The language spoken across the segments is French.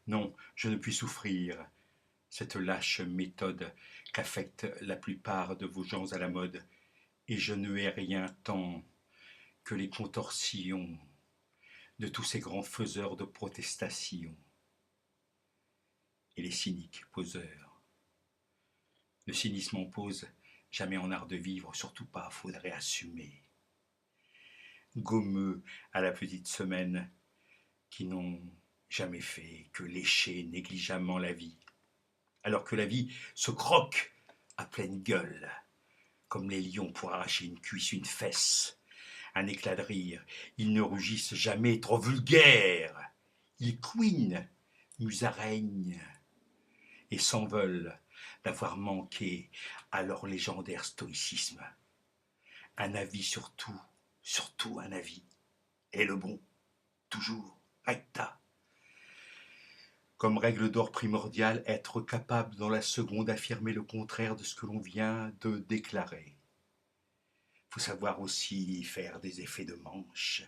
Non, je ne puis souffrir cette lâche méthode qu'affectent la plupart de vos gens à la mode, et je ne hais rien tant que les contorsions de tous ces grands faiseurs de protestations et les cyniques poseurs. Le cynisme en pose, jamais en art de vivre, surtout pas, faudrait assumer. Gommeux à la petite semaine, qui n'ont jamais fait que lécher négligemment la vie, alors que la vie se croque à pleine gueule, comme les lions pour arracher une cuisse, une fesse, un éclat de rire. Ils ne rugissent jamais, trop vulgaires. Ils couinent, musaragnent, et s'en veulent d'avoir manqué à leur légendaire stoïcisme. Un avis surtout, surtout un avis, est le bon, toujours, recta. Comme règle d'or primordiale, être capable dans la seconde d'affirmer le contraire de ce que l'on vient de déclarer. Il faut savoir aussi faire des effets de manche,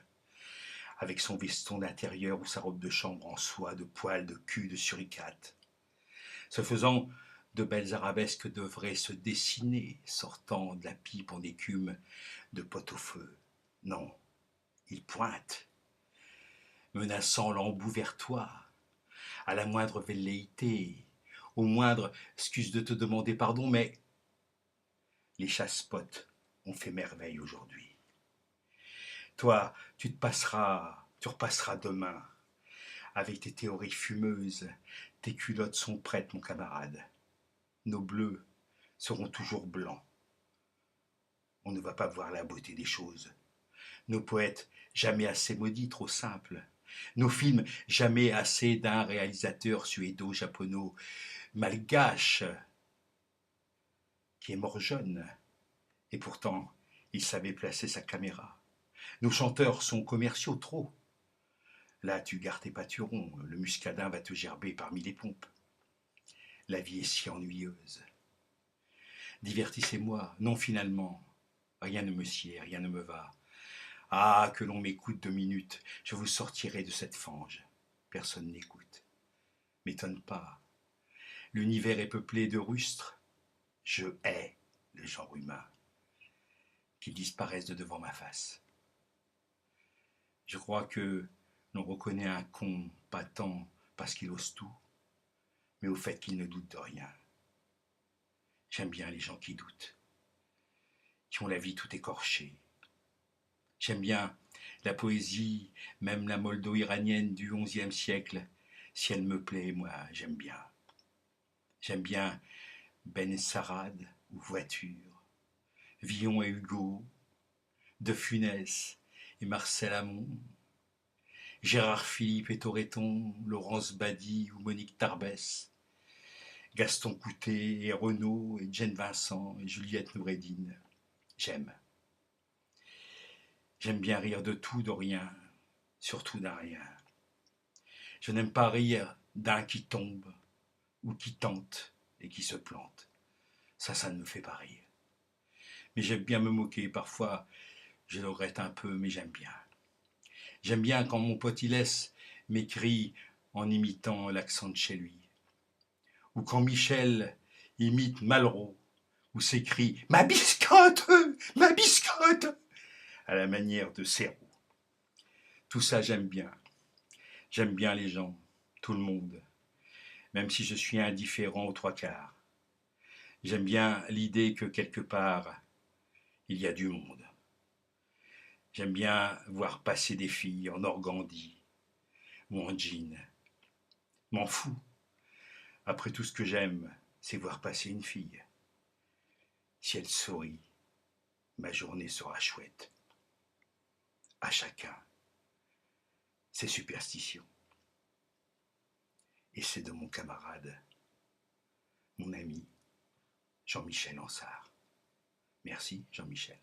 avec son veston d'intérieur ou sa robe de chambre en soie, de poil, de cul, de suricate. Ce faisant, de belles arabesques devraient se dessiner, sortant de la pipe en écume de pot-au-feu. Non, il pointe, menaçant l'embout vers toi, à la moindre velléité, au moindre excuse de te demander pardon, mais les chasse-potes ont fait merveille aujourd'hui. Toi, tu repasseras demain, avec tes théories fumeuses, tes culottes sont prêtes, mon camarade. Nos bleus seront toujours blancs. On ne va pas voir la beauté des choses. Nos poètes, jamais assez maudits, trop simples. Nos films, jamais assez d'un réalisateur suédo-japono malgache qui est mort jeune. Et pourtant, il savait placer sa caméra. Nos chanteurs sont commerciaux, trop. Là, tu gardes tes pâturons, le muscadin va te gerber parmi les pompes. La vie est si ennuyeuse. Divertissez-moi, non finalement. Rien ne me sied, rien ne me va. Ah, que l'on m'écoute 2 minutes, je vous sortirai de cette fange. Personne n'écoute. M'étonne pas. L'univers est peuplé de rustres. Je hais le genre humain. Qu'ils disparaissent de devant ma face. Je crois que l'on reconnaît un con pas tant parce qu'il ose tout, mais au fait qu'il ne doute de rien. J'aime bien les gens qui doutent, qui ont la vie tout écorchée. J'aime bien la poésie, même la moldo-iranienne du XIe siècle. Si elle me plaît, moi, j'aime bien. J'aime bien Ben Sarad ou Voiture, Villon et Hugo, De Funès et Marcel Amont, Gérard Philippe et Toretton, Laurence Bady ou Monique Tarbès, Gaston Coutet et Renaud et Jane Vincent et Juliette Noureddine. J'aime. J'aime bien rire de tout, de rien, surtout d'un rien. Je n'aime pas rire d'un qui tombe ou qui tente et qui se plante. Ça ne me fait pas rire. Mais j'aime bien me moquer. Parfois, je le regrette un peu, mais j'aime bien. J'aime bien quand mon pote Ilès m'écrit en imitant l'accent de chez lui. Ou quand Michel imite Malraux, ou s'écrie « Ma biscotte, ma biscotte !» à la manière de Serrault. Tout ça, j'aime bien. J'aime bien les gens, tout le monde, même si je suis indifférent aux 3/4. J'aime bien l'idée que quelque part, il y a du monde. J'aime bien voir passer des filles en organdie ou en jean. M'en fous. Après tout, ce que j'aime, c'est voir passer une fille. Si elle sourit, ma journée sera chouette. À chacun ses superstitions. Et c'est de mon camarade, mon ami, Jean-Michel Ansart. Merci, Jean-Michel.